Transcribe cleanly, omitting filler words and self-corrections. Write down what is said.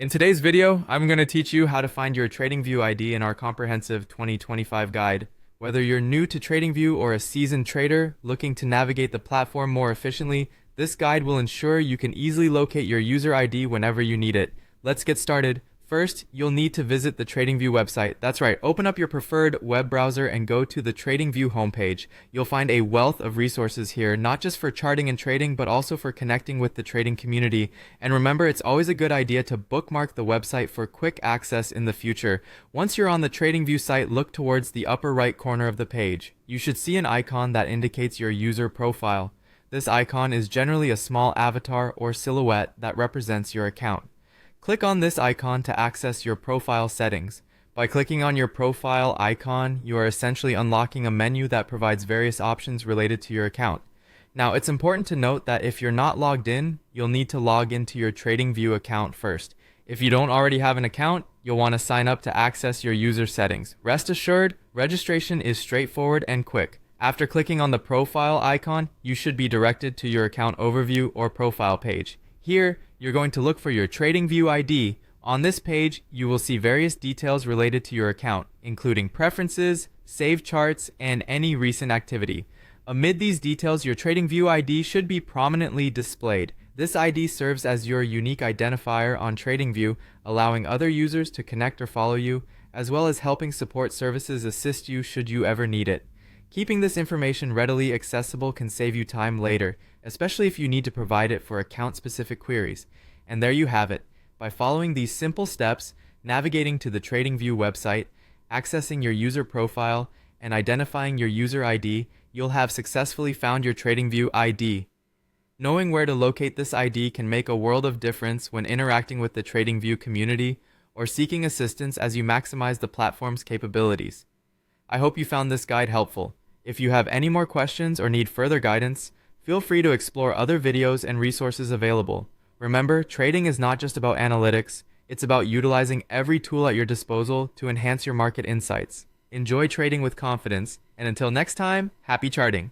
In today's video, I'm going to teach you how to find your TradingView ID in our comprehensive 2025 guide. Whether you're new to TradingView or a seasoned trader looking to navigate the platform more efficiently, this guide will ensure you can easily locate your user ID whenever you need it. Let's get started. First, you'll need to visit the TradingView website. That's right, open up your preferred web browser and go to the TradingView homepage. You'll find a wealth of resources here, not just for charting and trading, but also for connecting with the trading community. And remember, it's always a good idea to bookmark the website for quick access in the future. Once you're on the TradingView site, look towards the upper right corner of the page. You should see an icon that indicates your user profile. This icon is generally a small avatar or silhouette that represents your account. Click on this icon to access your profile settings. By clicking on your profile icon, you are essentially unlocking a menu that provides various options related to your account. Now, it's important to note that if you're not logged in, you'll need to log into your TradingView account first. If you don't already have an account, you'll want to sign up to access your user settings. Rest assured, registration is straightforward and quick. After clicking on the profile icon, you should be directed to your account overview or profile page. Here, you're going to look for your TradingView ID. On this page, you will see various details related to your account, including preferences, saved charts, and any recent activity. Amid these details, your TradingView ID should be prominently displayed. This ID serves as your unique identifier on TradingView, allowing other users to connect or follow you, as well as helping support services assist you should you ever need it. Keeping this information readily accessible can save you time later, especially if you need to provide it for account-specific queries. And there you have it. By following these simple steps, navigating to the TradingView website, accessing your user profile, and identifying your user ID, you'll have successfully found your TradingView ID. Knowing where to locate this ID can make a world of difference when interacting with the TradingView community or seeking assistance as you maximize the platform's capabilities. I hope you found this guide helpful. If you have any more questions or need further guidance, feel free to explore other videos and resources available. Remember, trading is not just about analytics, it's about utilizing every tool at your disposal to enhance your market insights. Enjoy trading with confidence, and until next time, happy charting!